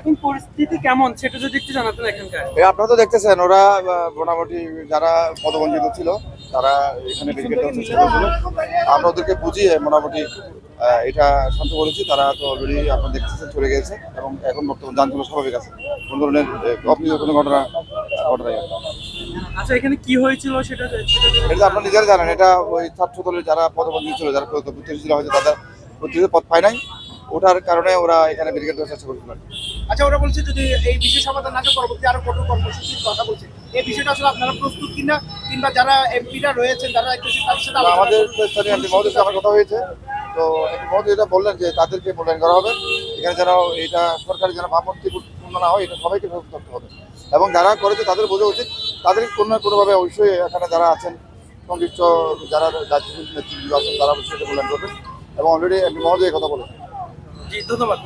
এখন পরিস্থিতি কেমন সেটা যদি একটু জানাতেন এখানকার। আপনারা তো দেখতেছেন ওরা মোটামুটি যারা পদবঞ্চিত ছিল তারা এখানে ব্যারিকেড দেওয়ার চেষ্টা করেছিল। আমরা ওদেরকে বুঝিয়ে মোটামুটি এটা শান্ত করেছি। তারা তো অলরেডি আপনারা দেখতেছেন চলে গেছে এবং এখন বর্তমান যানচলাচল স্বাভাবিক আছে, কোনো ধরনের অপ্রীতিকর কোনো ঘটনা ঘটনাই। আচ্ছা, এখানে কি হয়েছিল সেটা এটা আপনারা নিজেরা জানেন। এটা ওই ছাত্র দলের যারা পদবঞ্চিত ছিল, যারা প্রতিনিধি হয়তো তাদের প্রতিনিধি পদ পায় নাই, ওঠার কারণে ওরা এখানে ব্যারিকেড দেওয়ার চেষ্টা করেছিল। আচ্ছা, ওরা বলছে যদি এই বিষয় সমাধান না করে পরবর্তী আরো কঠোর কর্মসূচির কথা বলছে। এই বিষয়টা আসলে আপনারা প্রস্তুত কিনা, কিংবা যারা এমপিরা রয়েছেন তারা একটু তাদের সাথে আলোচনা আমাদের স্থানীয় এমপি মহোদয়ের সাথে আমার কথা হয়েছে, তো এমপি মহোদয় এটা বললেন যে তাদেরকে মূল্যায়ন করা হবে। এখানে যেন এটা সরকারি যেন ভাবমূর্তিপূর্ণ না হয়, এটা সবাইকে সচেতন করতে হবে এবং যারা করেছে তাদের বোঝা উচিত। তাদের কোনো না কোনোভাবে অবশ্যই এখানে যারা আছেন সংশ্লিষ্ট যারা রাজনৈতিক নেতৃত্ব আছেন তারা অবশ্যই এটা মূল্যায়ন করবেন এবং অলরেডি এমপি মহোদয় কথা বলেন। জি, ধন্যবাদ।